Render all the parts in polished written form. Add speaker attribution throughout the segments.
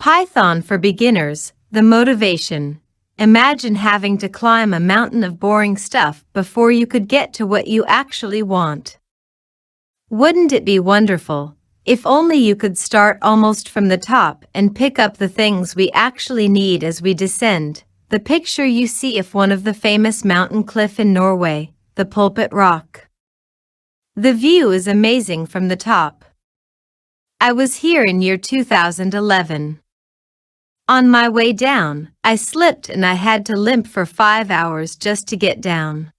Speaker 1: Python for beginners, the motivation. Imagine having to climb a mountain of boring stuff before you could get to what you actually want. Wouldn't it be wonderful if only you could start almost from the top and pick up the things we actually need as we descend? The picture you see of one of the famous mountain cliff in Norway, the Pulpit Rock. The view is amazing from the top. I was here in year 2011. On my way down, I slipped and I had to limp for 5 hours just to get down.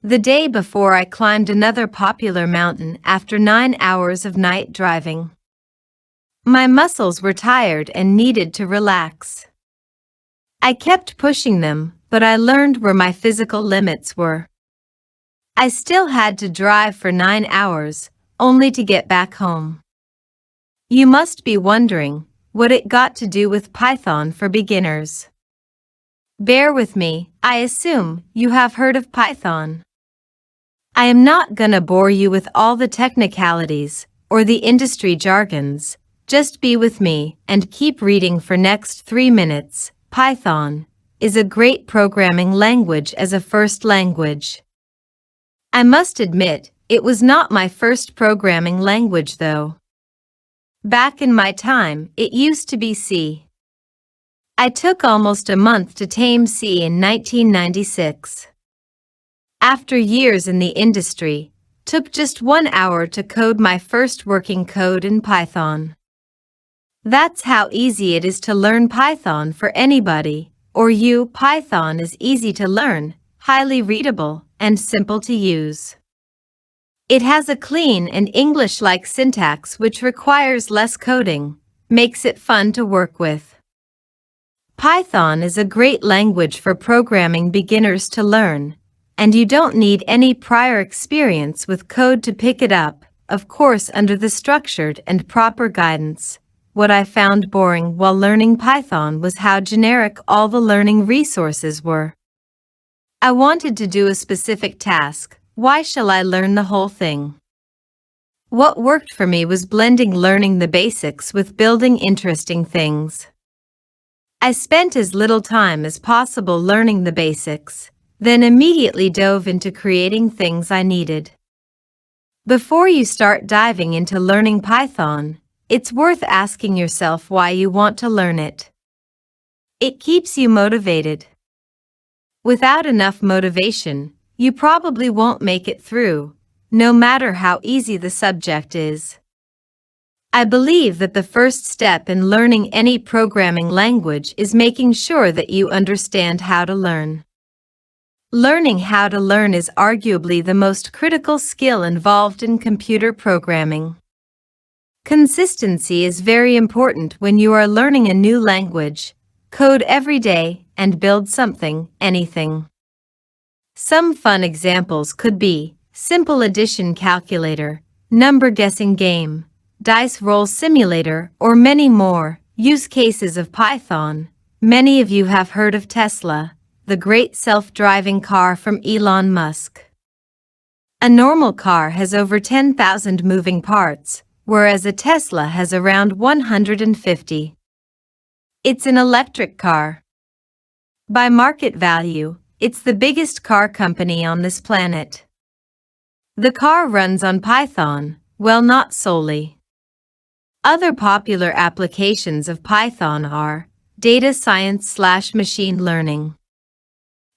Speaker 1: The day before I climbed another popular mountain after 9 hours of night driving. My muscles were tired and needed to relax. I kept pushing them, but I learned where my physical limits were. I still had to drive for 9 hours, only to get back home. You must be wondering what it got to do with Python for beginners. Bear with me, I assume you have heard of Python. I am not gonna bore you with all the technicalities or the industry jargons. Just be with me and keep reading for next 3 minutes. Python is a great programming language as a first language. I must admit, it was not my first programming language though. Back in my time, it used to be C. I took almost a month to tame C in 1996. After years in the industry, took just 1 hour to code my first working code in Python. That's how easy it is to learn Python for anybody, or you. Python is easy to learn, highly readable, and simple to use. It has a clean and English-like syntax which requires less coding, makes it fun to work with. Python is a great language for programming beginners to learn, and you don't need any prior experience with code to pick it up, of course under the structured and proper guidance. What I found boring while learning Python was how generic all the learning resources were. I wanted to do a specific task. Why shall I learn the whole thing? What worked for me was blending learning the basics with building interesting things. I spent as little time as possible learning the basics, then immediately dove into creating things I needed. Before you start diving into learning Python, it's worth asking yourself why you want to learn it. It keeps you motivated. Without enough motivation, you probably won't make it through, no matter how easy the subject is. I believe that the first step in learning any programming language is making sure that you understand how to learn. Learning how to learn is arguably the most critical skill involved in computer programming. Consistency is very important when you are learning a new language. Code every day and build something, anything. Some fun examples could be simple addition calculator, number guessing game, dice roll simulator, or many more. Use cases of Python. Many of you have heard of Tesla, the great self-driving car from Elon Musk. A normal car has over 10,000 moving parts, whereas a Tesla has around 150. It's an electric car. By market value, it's the biggest car company on this planet. The car runs on Python, well, not solely. Other popular applications of Python are data science/machine learning,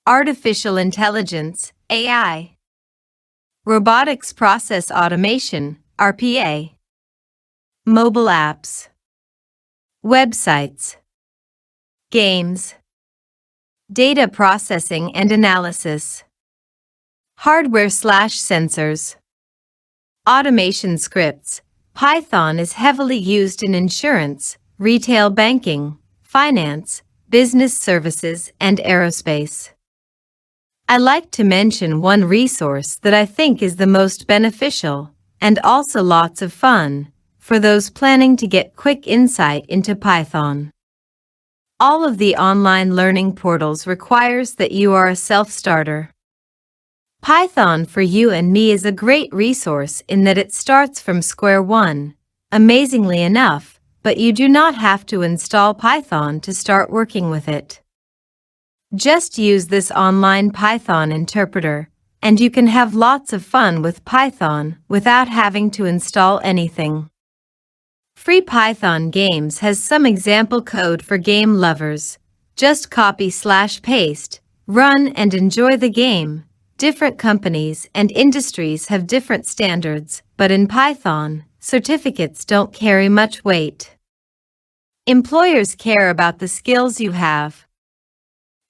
Speaker 1: artificial intelligence, AI, robotics process automation, RPA, mobile apps, websites, games, data processing and analysis, hardware/sensors, automation scripts. Python is heavily used in insurance, retail banking, finance, business services, and aerospace. I like to mention one resource that I think is the most beneficial, and also lots of fun, for those planning to get quick insight into Python. All of the online learning portals requires that you are a self-starter. Python for you and me is a great resource in that it starts from square one, amazingly enough, but you do not have to install Python to start working with it. Just use this online Python interpreter, and you can have lots of fun with Python without having to install anything. Free Python Games has some example code for game lovers. Just copy/paste, run and enjoy the game. Different companies and industries have different standards, but in Python, certificates don't carry much weight. Employers care about the skills you have.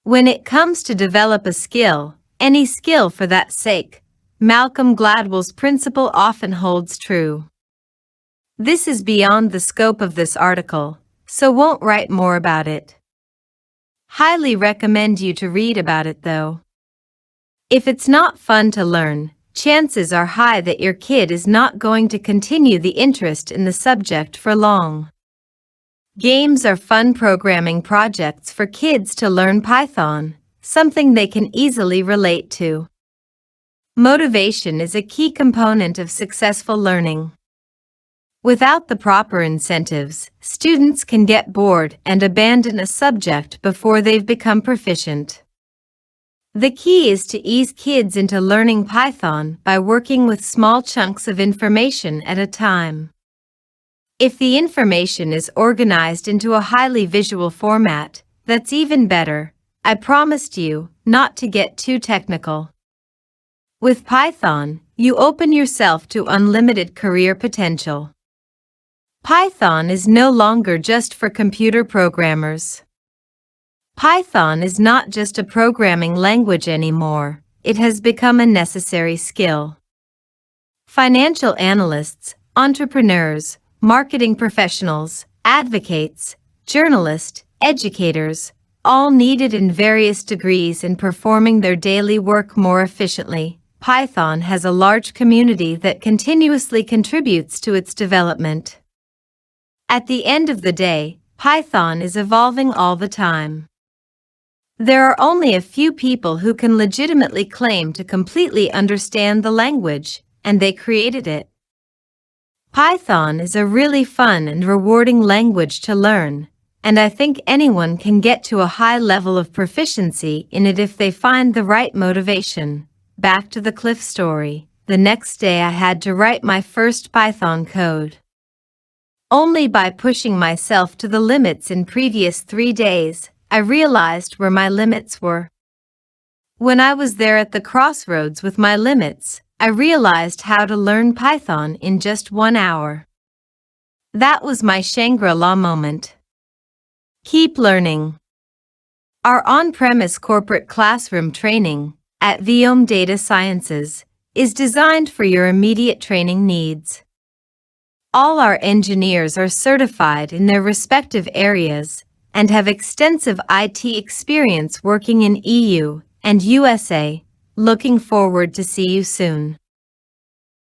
Speaker 1: When it comes to develop a skill, any skill for that sake, Malcolm Gladwell's principle often holds true. This is beyond the scope of this article, so won't write more about it. Highly recommend you to read about it though. If it's not fun to learn, chances are high that your kid is not going to continue the interest in the subject for long. Games are fun programming projects for kids to learn Python, something they can easily relate to. Motivation is a key component of successful learning. Without the proper incentives, students can get bored and abandon a subject before they've become proficient. The key is to ease kids into learning Python by working with small chunks of information at a time. If the information is organized into a highly visual format, that's even better. I promised you not to get too technical. With Python, you open yourself to unlimited career potential. Python is no longer just for computer programmers. Python is not just a programming language anymore, it has become a necessary skill. Financial analysts, entrepreneurs, marketing professionals, advocates, journalists, educators, all needed in various degrees in performing their daily work more efficiently. Python has a large community that continuously contributes to its development. At the end of the day, Python is evolving all the time. There are only a few people who can legitimately claim to completely understand the language, and they created it. Python is a really fun and rewarding language to learn, and I think anyone can get to a high level of proficiency in it if they find the right motivation. Back to the cliff story. The next day I had to write my first Python code. Only by pushing myself to the limits in previous 3 days, I realized where my limits were. When I was there at the crossroads with my limits, I realized how to learn Python in just 1 hour. That was my Shangri-La moment. Keep learning. Our on-premise corporate classroom training at Viome Data Sciences is designed for your immediate training needs. All our engineers are certified in their respective areas and have extensive IT experience working in EU and USA. Looking forward to see you soon.